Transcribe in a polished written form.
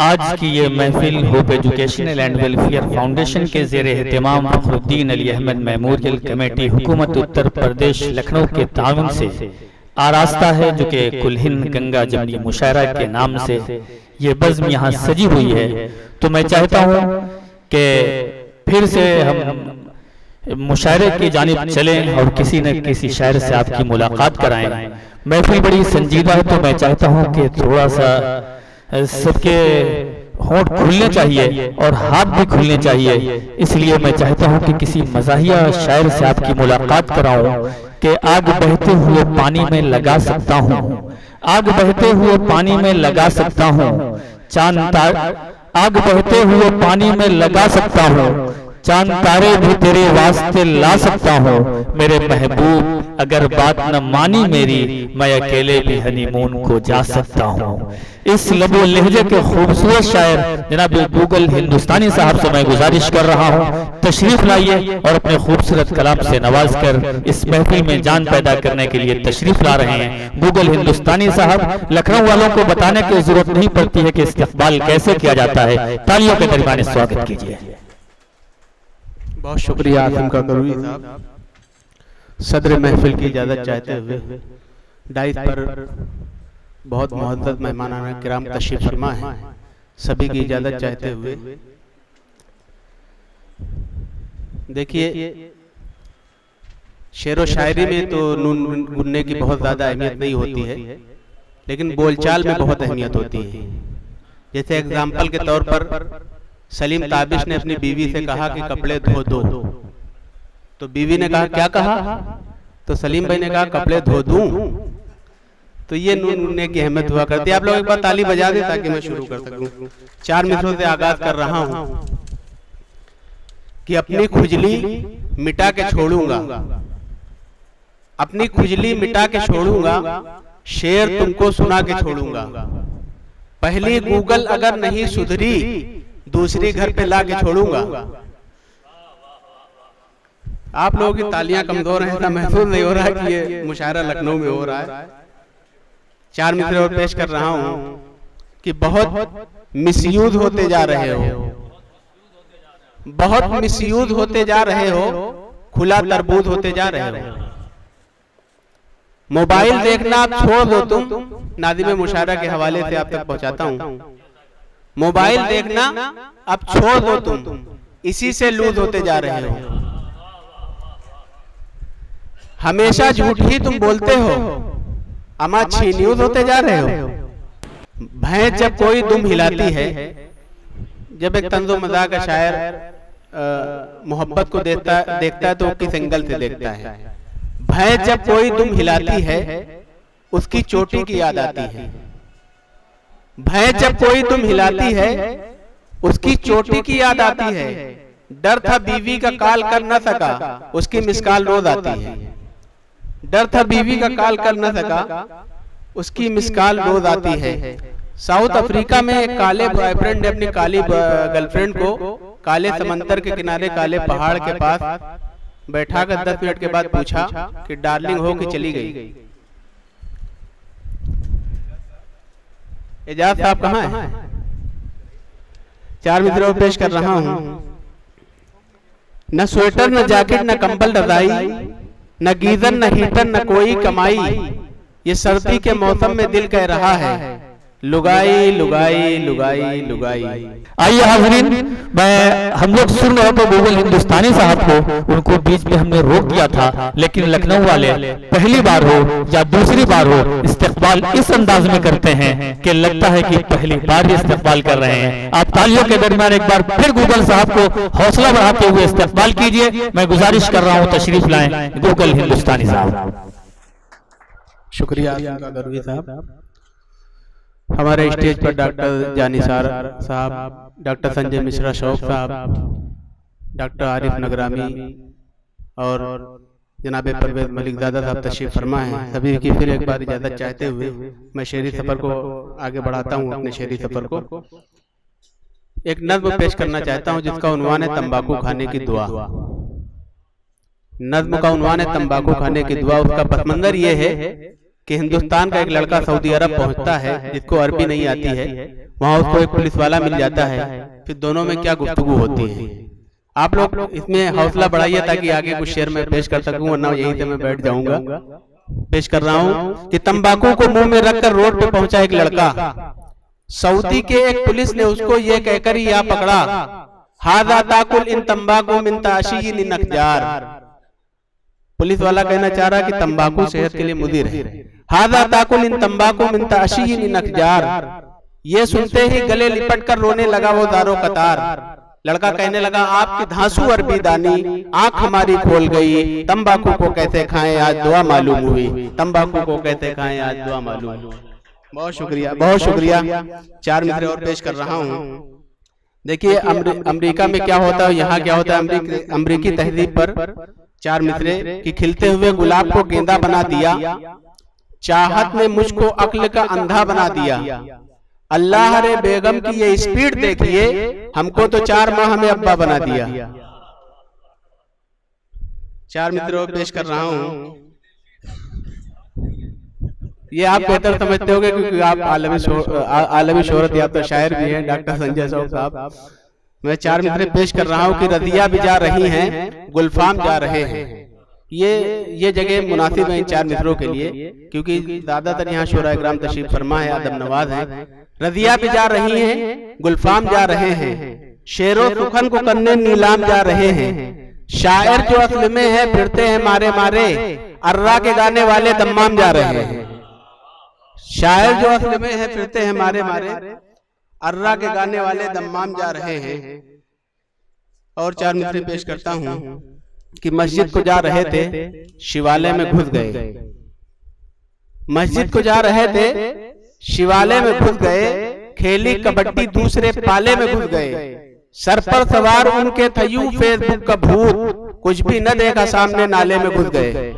आज की ये महफिल hope educational and welfare foundation के ज़ेर एहतमाम फखरुद्दीन अली अहमद मेमोरियल कमेटी हुकूमत उत्तर प्रदेश लखनऊ के ताउन से आरास्ता है, जो कि कुल हिंद गंगा जमनी मुशायरा के नाम से ये बज़्म यहाँ सजी हुई है। तो मैं चाहता हूँ कि फिर से हम मुशायरे की जानिब चलें और किसी न किसी शायर से आपकी मुलाकात कराएं। महफिल बड़ी संजीदा है, तो मैं चाहता हूँ कि थोड़ा सा सबके होंठ खुलने चाहिए और हाथ भी खुलने चाहिए। इसलिए मैं चाहता हूं कि किसी मज़ाहिया शायर से आपकी मुलाकात कराऊं कि आग बहते हुए पानी में लगा सकता हूं, आग बहते हुए पानी में लगा सकता हूं, आग बहते हुए पानी में लगा सकता हूं, चांद तारे भी तेरे वास्ते ला सकता हूँ। मेरे महबूब अगर बात न मानी मेरी, मैं अकेले भी हनीमून को जा सकता हूँ। इस लबो लहजे के खूबसूरत शायर जनाब गूगल हिंदुस्तानी साहब से मैं गुजारिश कर रहा हूँ, तशरीफ लाइए और अपने खूबसूरत कलाम से नवाज कर इस महफिल में जान पैदा करने के लिए तशरीफ ला रहे हैं। गूगल हिंदुस्तानी साहब, लखनऊ वालों को बताने की जरूरत नहीं पड़ती है कि इस्तकबाल कैसे किया जाता है। तालियों के दरमियान स्वागत कीजिए। बहुत शुक्रिया आसिम का करूई साहब। सदर महफिल की इजाज़त चाहते हुए डाइस पर बहुत मुअज़्ज़ज़ मेहमानान किराम तशरीफ फरमा है, सभी की इजाज़त चाहते हुए देखिए, शेर व शायरी में तो नून गुनने की बहुत ज़्यादा अहमियत नहीं होती है, लेकिन बोलचाल में बहुत अहमियत होती है। जैसे एग्जाम्पल के तौर पर सलीम ताबिश ने अपनी बीवी से कहा कि कपड़े धो दो, तो बीवी ने कहा क्या कहा, तो सलीम भाई ने कहा कपड़े धो दूं। तो ये नून की अहमियत हुआ करती है। आप लोग एक बार ताली बजा दें ताकि मैं शुरू कर सकूं। 4 मिसरों से आगाज कर रहा हूं कि अपनी खुजली मिटा के छोड़ूंगा, अपनी खुजली मिटा के छोड़ूंगा, शेर तुमको सुना के छोड़ूंगा। पहली गूगल अगर नहीं सुधरी, दूसरी घर पे ला के छोड़ूंगा। आप लोगों की तालियां कमजोर हैं, ऐसा महसूस नहीं हो रहा है कि ये मुशायरा लखनऊ में हो रहा है। 4 मिसरे और पेश कर रहा हूं कि बहुत मिसयूज होते जा रहे हो, बहुत मिसयूज होते जा रहे हो, खुला तरबूज होते जा रहे हो। मोबाइल देखना आप छोड़ दो तुम, नादिम मुशायरा के हवाले से आप तक पहुंचाता हूं। मोबाइल देखना अब छोड़ दो तुम, इसी से लूज होते जा रहे हो। हमेशा झूठ ही तुम बोलते हो, अमा छीन्यूज होते जा रहे हो। भैंस जब कोई दुम हिलाती है, जब एक तंजो मज़ाक का शायर मोहब्बत को देखता है तो किस एंगल से देखता है। भैंस जब कोई दुम हिलाती है, उसकी चोटी की याद आती है। भैंस जब कोई तुम हिलाती है, उसकी चोटी की याद आती है। डर था बीवी का कॉल कर न सका, उसकी मिस कॉल रोज आती है। डर था बीवी का कॉल कर न सका, उसकी मिस कॉल रोज आती है। साउथ अफ्रीका में एक काले बॉयफ्रेंड ने अपनी काली गर्लफ्रेंड को काले समंदर के किनारे काले पहाड़ के पास बैठा कर 10 मिनट के बाद पूछा कि डार्लिंग हो कि चली गई। एजाज साहब कहाँ है? 4 मित्रों पेश कर रहा हूं। न स्वेटर न जैकेट न कंबल रजाई, न गीजर न हीटर न कोई कमाई, ये सर्दी के मौसम में दिल कह रहा है लुगाई लुगाई लुगाई लुगाई। आइए हाज़रीन, हम लोग सुन रहे थे गूगल हिंदुस्तानी साहब को, उनको बीच में हमने रोक दिया था, लेकिन लखनऊ वाले पहली बार हो या दूसरी बार हो, इस्तकबाल इस अंदाज में करते हैं कि लगता है कि पहली बार ही इस्तकबाल कर रहे हैं। आप तालियों के दरमियान एक बार फिर गूगल साहब को हौसला बढ़ाते हुए इस्तकबाल कीजिए। मैं गुजारिश कर रहा हूँ तशरीफ लाएं गूगल हिंदुस्तानी साहब। शुक्रिया साहब। हमारे स्टेज पर डॉक्टर जानिसार साहब, डॉक्टर संजय मिश्रा शौक साहब, डॉक्टर आरिफ नगरामी और जनाब परवेज मलिकजादा साहब तशरीफ फरमा है। सभी की फिर एक बार इजाजत चाहते हुए मैं शेरी सफर को आगे बढ़ाता हूँ। अपने शेरी सफर को एक नज्म पेश करना चाहता हूँ जिसका उन्वान है तंबाकू खाने की दुआ। नज्म का उन्वान है तंबाकू खाने की दुआ। उसका पस मंजर ये है कि हिंदुस्तान का एक लड़का सऊदी अरब पहुंचता है जिसको अरबी नहीं आती है, वहां उसको एक पुलिस वाला मिल जाता है, फिर दोनों में क्या गुफ्तगू होती है। आप लोग इसमें हौसला बढ़ाइए ताकि आगे कुछ शेर में पेश कर सकूं, वरना यहीं से मैं बैठ जाऊंगा। पेश कर रहा हूं कि तंबाकू को मुंह में रखकर रोड पे पहुंचा एक लड़का, सऊदी के एक पुलिस ने उसको ये कहकर ही यहाँ पकड़ा, हादा ताकुल इन तंबाकू मिन ताशीयिन नखजार। पुलिस वाला कहना चाह रहा कि तंबाकू सेहत के लिए मुदीर है। हादा ताकुल इन तंबाकू मिन ताशीयिन नखजार। ये सुनते ही गले लिपट कर रोने लगा वो दारो कतार। लड़का कहने लगा, आपकी धांसू अरबी दानी आंख हमारी खोल गई, तंबाकू को कैसे खाएं आज दुआ मालूम हुई, तंबाकू को कैसे खाएं आज दुआ मालूम हुई। बहुत शुक्रिया, बहुत शुक्रिया। 4 मिसरे और पेश कर रहा हूँ। देखिए अमेरिका में क्या होता है, यहाँ क्या होता है। अमेरिकी तहजीब पर 4 मिसरे कि खिलते हुए गुलाब को गेंदा बना दिया, चाहत ने मुझको अक्ल का अंधा बना दिया, अल्लाह रे बेगम की ये स्पीड देखिए, हमको तो 4 माह में अब्बा बना दिया। 4 मित्रों पेश कर रहा हूँ। ये आप बेहतर समझते होंगे क्योंकि आप आलमी शोहरत या तो शायर भी हैं, डॉक्टर संजय साहब। मैं 4 मिसरे पेश कर रहा हूँ कि रदिया भी जा रही हैं, गुलफाम जा रहे हैं। ये जगह मुनासिब है इन 4 मिसरों के लिए, क्योंकि ज्यादातर यहाँ शोरा इकराम तशरीफ फरमा है, अदब नवाज है। रदिया भी जा रही हैं, गुलफाम जा रहे हैं, शेरो सुखन को करने नीलाम जा रहे हैं, शायर जो असल में है फिरते हैं मारे मारे, अर्रा के गाने वाले दम्माम जा रहे हैं। शायर जो असल में है फिरते हैं मारे मारे, अर्रा के गाने वाले दम्माम जा रहे हैं। और 4 मिसरे पेश करता हूँ कि मस्जिद को जा रहे थे, शिवालय में घुस गए। मस्जिद को जा रहे थे, शिवालय में घुस गए, खेली कबड्डी दूसरे पाले में घुस गए, सर पर सवार उनके थयू फेसबुक का भूत, कुछ भी न देखा सामने नाले में घुस गए।